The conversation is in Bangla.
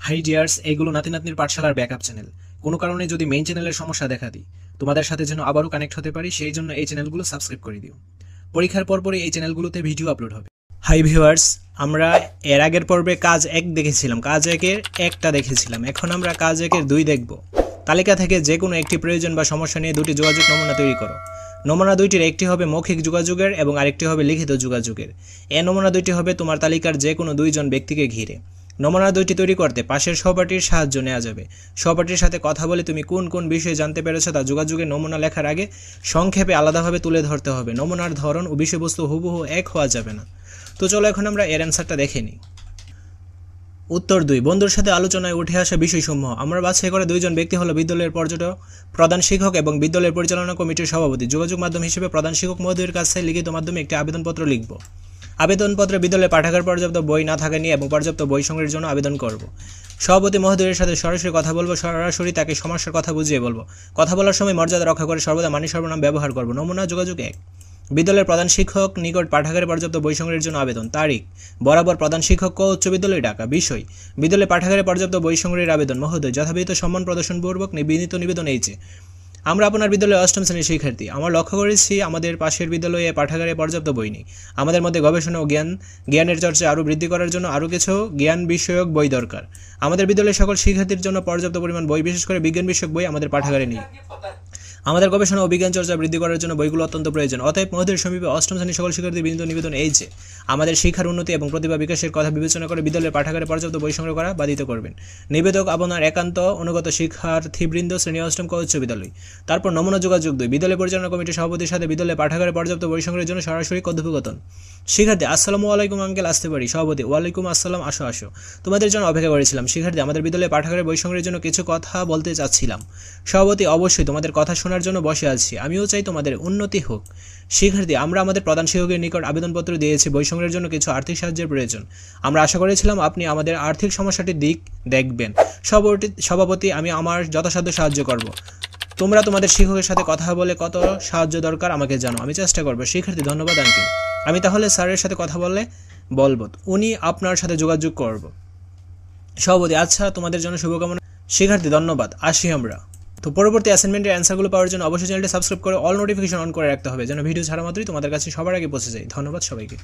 হাই ডিয়ার্স, এইগুলো নাতি নাতনির পাঠশালার ব্যাকআপ চ্যানেল। কোনো কারণে যদি মেইন চ্যানেলের সমস্যা দেখা দিই, তোমাদের সাথে যেন আবারও কানেক্ট হতে পারি, সেই জন্য এই চ্যানেলগুলো সাবস্ক্রাইব করে দিও। পরীক্ষার পরপরই এই চ্যানেলগুলোতে ভিডিও আপলোড হবে। হাই ভিউয়ার্স, আমরা এর আগের পর্বে কাজ 1 দেখেছিলাম, কাজ 1-এর 1টা দেখেছিলাম। এখন আমরা কাজ 1-এর 2 দেখব। তালিকা থেকে যে কোনো একটি প্রয়োজন বা সমস্যা নিয়ে দুটি যোগাযোগ নমুনা তৈরি করো। নমুনা দুইটির একটি হবে মৌখিক যোগাযোগের এবং আরেকটি হবে লিখিত যোগাযোগের। এই নমুনা দুইটি হবে তোমার তালিকার যে কোনো দুইজন ব্যক্তিকে ঘিরে। নমুনা দুইটি তৈরি করতে পাশের সহপাঠীর সাহায্য নেওয়া যাবে। সহপাঠীর সাথে কথা বলে তুমি কোন কোন বিষয়ে জানতে পেরেছো তা যোগাযোগের নমুনা লেখার আগে সংক্ষেপে আলাদাভাবে তুলে ধরতে হবে। নমুনার ধরন ও বিষয়বস্তু হুবহু এক হওয়া যাবে না। তো চলো এখন আমরা এর অ্যান্সারটা দেখে নিই। উত্তর 2, বন্ধুর সাথে আলোচনায় উঠে আসা বিষয়সমূহ। আমরা বাছাই করে দুইজন ব্যক্তি হলো বিদ্যালয়ের পর্যটক, প্রধান শিক্ষক এবং বিদ্যালয়ের পরিচালনা কমিটির সভাপতি। যোগাযোগ মাধ্যম হিসেবে প্রধান শিক্ষক মহোদয়ের কাছে লিখিত মাধ্যমে একটি আবেদনপত্র লিখব। আবেদনপত্রে বিদ্যালয়ে পাঠাগার পর্যাপ্ত বই না থাকা নিয়ে এবং পর্যাপ্ত বই সংগ্রহের জন্য আবেদন করব। সভাপতি মহোদয়ের সাথে সরাসরি কথা বলবো, সরাসরি তাকে সমস্যার কথা বুঝিয়ে বলবো। কথা বলার সময় মর্যাদা রক্ষা করে সর্বদা মানি সর্বনাম ব্যবহার করব। নমুনা যোগাযোগ 1, বিদ্যালয়ের প্রধান শিক্ষক নিকট পাঠাগারে পর্যাপ্ত বই সংগ্রহের জন্য আবেদন। তারিখ বরাবর প্রধান শিক্ষক ক উচ্চ বিদ্যালয় ঢাকা। বিষয় বিদ্যালয়ে পাঠাগারে পর্যাপ্ত বই সংগ্রহের আবেদন। মহোদয়, যথাবিহিত সম্মান প্রদর্শনপূর্বক বিনীত নিবেদন এইচে, আমরা আপনার বিদ্যালয়ে 8ম শ্রেণীর শিক্ষার্থী। আমরা লক্ষ্য করেছি আমাদের পাশের বিদ্যালয়ে পাঠাগারে পর্যাপ্ত বই নেই। আমাদের মধ্যে গবেষণা ও জ্ঞানের চর্চা আরও বৃদ্ধি করার জন্য আরও কিছু জ্ঞান বিষয়ক বই দরকার। আমাদের বিদ্যালয়ের সকল শিক্ষার্থীর জন্য পর্যাপ্ত পরিমাণ বই, বিশেষ করে বিজ্ঞান বিষয়ক বই আমাদের পাঠাগারে নেই। আমাদের গবেষণা ও বিজ্ঞান চর্চা বৃদ্ধি করার জন্য বইগুলো অত্যন্ত প্রয়োজন। অতএব মহোদয়ের সমীপে 8ম শ্রেণীর সকল শিক্ষার্থীর বিনীত নিবেদন এই যে, আমাদের শিক্ষার উন্নতি এবং প্রতিভা বিকাশের কথা বিবেচনা করে বিদ্যালয়ের পাঠাগারে পর্যাপ্ত বই সংগ্রহ করা বাধিত করবেন। নিবেদক আপনার একান্ত অনুগত শিক্ষার্থীবৃন্দ, শ্রেণী 8ম ক উচ্চ বিদ্যালয়। তারপর নমুনা যোগাযোগ 2, বিদ্যালয় পরিচালনা কমিটির সভাপতির সাথে বিদ্যালয়ের পাঠাগারে পর্যাপ্ত বই সংগ্রহের জন্য সরাসরি কথোপকথন। শিক্ষার্থী: আসসালামু আলাইকুম আঙ্কেল, আসতে পারি? সভাপতি: ওয়ালাইকুম আসসালাম, আসো আসো, তোমাদের জন্য অপেক্ষা করেছিলাম। শিক্ষার্থী: আমাদের বিদ্যালয়ে পাঠাগারে বই সংগ্রহের জন্য কিছু কথা বলতে চাচ্ছিলাম। সভাপতি: অবশ্যই, তোমাদের কথা শোনার জন্য বসে আছি, আমিও চাই তোমাদের উন্নতি হোক। শিক্ষার্থী: আমরা আমাদের প্রধান শিক্ষকের নিকট আবেদনপত্র দিয়েছি, বই সংগ্রহের জন্য কিছু আর্থিক সাহায্যের প্রয়োজন। আমরা আশা করেছিলাম আপনি আমাদের আর্থিক সমস্যাটির দিক দেখবেন। সভাপতি: আমি আমার যথাসাধ্য সাহায্য করব। তোমরা তোমাদের শিক্ষকের সাথে কথা বলে কত সাহায্য দরকার আমাকে জানো, আমি চেষ্টা করব। শিক্ষার্থী: ধন্যবাদ আঙ্কেল, আমি তাহলে স্যারের সাথে কথা বলবো, উনি আপনার সাথে যোগাযোগ করব। সভাপতি: আচ্ছা, তোমাদের জন্য শুভকামনা। শিক্ষার্থী: ধন্যবাদ, আসি আমরা। তো পরবর্তী অ্যাসাইনমেন্টের অ্যান্সারগুলো পাওয়ার জন্য অবশ্যই চ্যানেলটি সাবস্ক্রাইব করে অল নোটিফিকেশন অন করে রাখতে হবে, যেন ভিডিও ছাড়া মাত্রই তোমাদের কাছে সবার আগে পৌঁছে যায়। ধন্যবাদ সবাইকে।